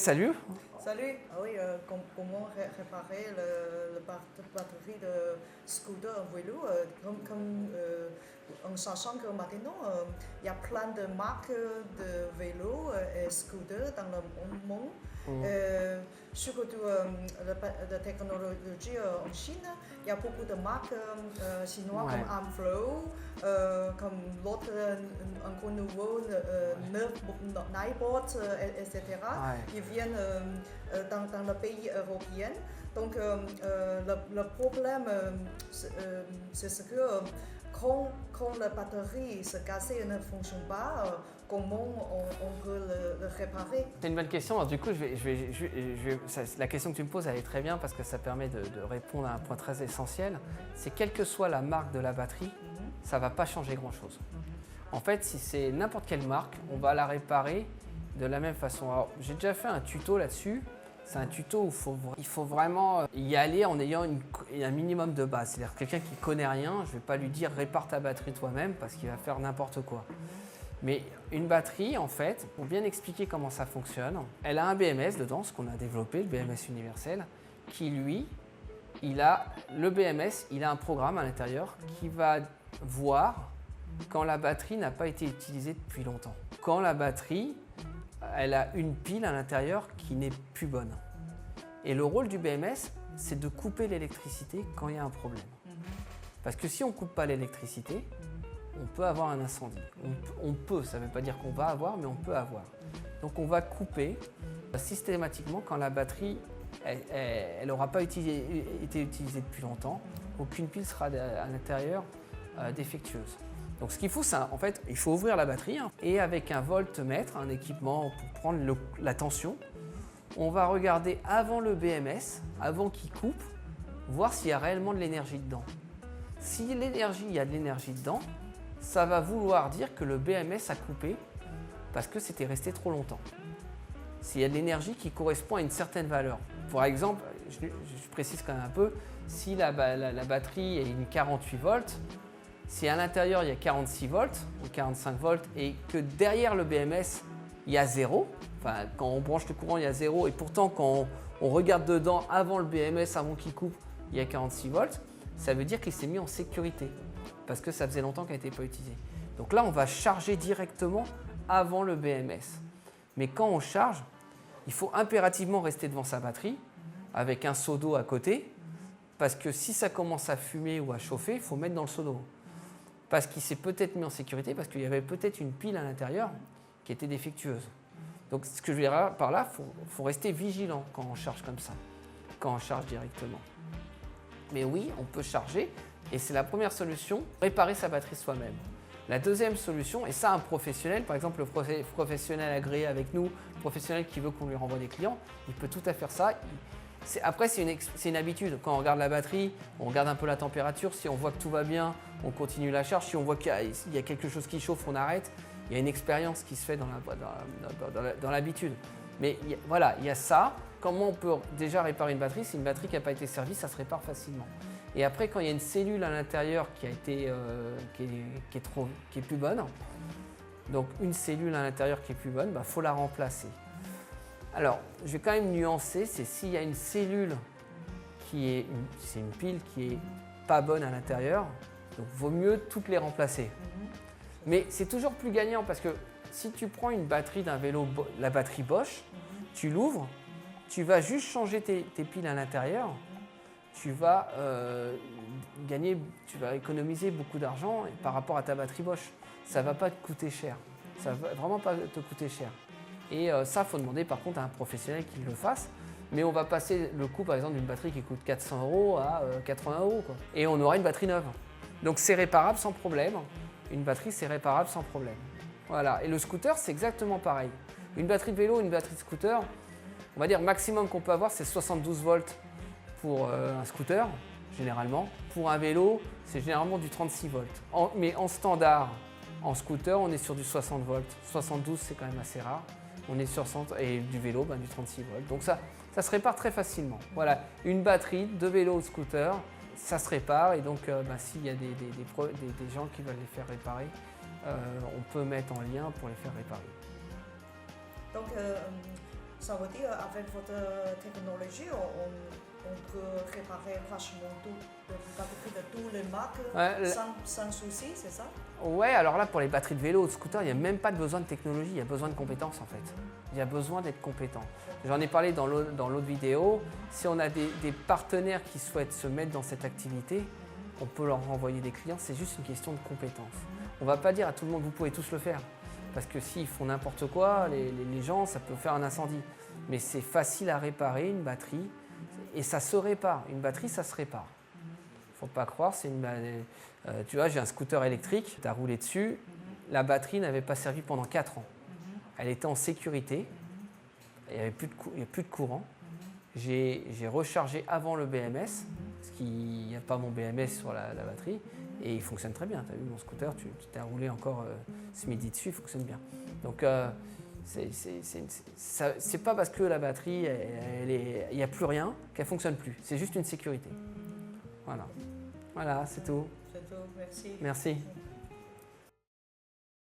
salut. Salut, ah oui, comment réparer le batterie de scooter en vélo en sachant que maintenant il y a plein de marques de vélos et scooters dans le monde. Surtout la technologie en Chine, il y a beaucoup de marques chinoises Ouais. comme Amflow, comme l'autre encore nouveau, Nightbot, etc. Ouais. Ils viennent dans le pays européen. Donc le problème, c'est ce que quand la batterie se casse et ne fonctionne pas, comment on peut le réparer? C'est une bonne question. Alors, du coup, la question que tu me poses, elle est très bien parce que ça permet de répondre à un point très essentiel. C'est quelle que soit la marque de la batterie, ça ne va pas changer grand-chose. En fait, si c'est n'importe quelle marque, on va la réparer de la même façon. Alors, j'ai déjà fait un tuto là-dessus. C'est un tuto où il faut vraiment y aller en ayant un minimum de base. C'est-à-dire quelqu'un qui ne connaît rien, je ne vais pas lui dire répare ta batterie toi-même parce qu'il va faire n'importe quoi. Mais une batterie, en fait, pour bien expliquer comment ça fonctionne, elle a un BMS dedans, ce qu'on a développé, le BMS universel, qui lui, il a un programme à l'intérieur qui va voir quand la batterie n'a pas été utilisée depuis longtemps. Quand la batterie, elle a une pile à l'intérieur qui n'est plus bonne. Et le rôle du BMS, c'est de couper l'électricité quand il y a un problème. Parce que si on ne coupe pas l'électricité, on peut avoir un incendie. On peut, ça ne veut pas dire qu'on va avoir, mais on peut avoir. Donc on va couper systématiquement quand la batterie, elle n'aura pas été utilisée depuis longtemps, aucune pile sera à l'intérieur défectueuse. Donc ce qu'il faut, c'est en fait, il faut ouvrir la batterie et avec un voltmètre, un équipement pour prendre la tension, on va regarder avant le BMS, avant qu'il coupe, voir s'il y a réellement de l'énergie dedans. Si il y a de l'énergie dedans, ça va vouloir dire que le BMS a coupé parce que c'était resté trop longtemps. S'il y a de l'énergie qui correspond à une certaine valeur. Par exemple, je précise quand même un peu, si la batterie est une 48 volts, si à l'intérieur il y a 46 volts ou 45 volts et que derrière le BMS il y a 0, enfin quand on branche le courant il y a 0 et pourtant quand on regarde dedans avant le BMS, avant qu'il coupe, il y a 46 volts, ça veut dire qu'il s'est mis en sécurité parce que ça faisait longtemps qu'il n'était pas utilisé. Donc là on va charger directement avant le BMS. Mais quand on charge, il faut impérativement rester devant sa batterie avec un seau d'eau à côté parce que si ça commence à fumer ou à chauffer, il faut mettre dans le seau d'eau. Parce qu'il s'est peut-être mis en sécurité, parce qu'il y avait peut-être une pile à l'intérieur qui était défectueuse. Donc ce que je veux dire par là, il faut rester vigilant quand on charge comme ça, quand on charge directement. Mais oui, on peut charger, et c'est la première solution, réparer sa batterie soi-même. La deuxième solution, et ça un professionnel, par exemple le professionnel agréé avec nous, le professionnel qui veut qu'on lui renvoie des clients, il peut tout à fait faire ça. Après, c'est une habitude. Quand on regarde la batterie, on regarde un peu la température. Si on voit que tout va bien, on continue la charge. Si on voit qu'il y a quelque chose qui chauffe, on arrête. Il y a une expérience qui se fait dans l'habitude. Mais voilà, il y a ça. Comment on peut déjà réparer une batterie? Si une batterie qui n'a pas été servie, ça se répare facilement. Et après, quand il y a une cellule à l'intérieur qui est plus bonne, donc une cellule à l'intérieur qui est plus bonne, faut la remplacer. Alors, je vais quand même nuancer, c'est s'il y a une cellule c'est une pile qui est pas bonne à l'intérieur, donc vaut mieux toutes les remplacer. Mais c'est toujours plus gagnant parce que si tu prends une batterie d'un vélo, la batterie Bosch, tu l'ouvres, tu vas juste changer tes piles à l'intérieur, tu vas économiser beaucoup d'argent par rapport à ta batterie Bosch. Ça ne va pas te coûter cher, ça ne va vraiment pas te coûter cher. Et ça, il faut demander par contre à un professionnel qui le fasse. Mais on va passer le coût, par exemple, d'une batterie qui coûte 400 € à 80 €. Et on aura une batterie neuve. Donc c'est réparable sans problème. Une batterie, c'est réparable sans problème. Voilà. Et le scooter, c'est exactement pareil. Une batterie de vélo, une batterie de scooter, on va dire maximum qu'on peut avoir, c'est 72 volts pour un scooter, généralement. Pour un vélo, c'est généralement du 36 volts. Mais en standard, en scooter, on est sur du 60 volts. 72, c'est quand même assez rare. On est sur 100 et du vélo, du 36 volts. Donc ça se répare très facilement. Voilà, une batterie de vélo ou de scooter, ça se répare. Et donc, s'il y a des gens qui veulent les faire réparer, on peut mettre en lien pour les faire réparer. Donc, Ça veut dire avec votre technologie, on peut réparer vachement tout, de toutes les marques sans souci, c'est ça? Ouais, alors là pour les batteries de vélo ou de scooter, il n'y a même pas besoin de technologie, il y a besoin de compétences en fait. Il y a besoin d'être compétent. J'en ai parlé dans l'autre vidéo. Si on a des partenaires qui souhaitent se mettre dans cette activité, on peut leur renvoyer des clients, c'est juste une question de compétence. On ne va pas dire à tout le monde vous pouvez tous le faire. Parce que s'ils font n'importe quoi, les gens, ça peut faire un incendie. Mais c'est facile à réparer une batterie et ça se répare. Une batterie, ça se répare. Il ne faut pas croire, tu vois, j'ai un scooter électrique, tu as roulé dessus, la batterie n'avait pas servi pendant 4 ans. Elle était en sécurité, il n'y avait plus de courant. J'ai rechargé avant le BMS, parce qu'il n'y a pas mon BMS sur la batterie, et il fonctionne très bien. Tu as vu mon scooter, tu t'es roulé encore ce midi dessus, il fonctionne bien. Donc c'est pas parce que la batterie, il n'y a plus rien qu'elle ne fonctionne plus. C'est juste une sécurité. Voilà, c'est tout. C'est tout, merci. Merci.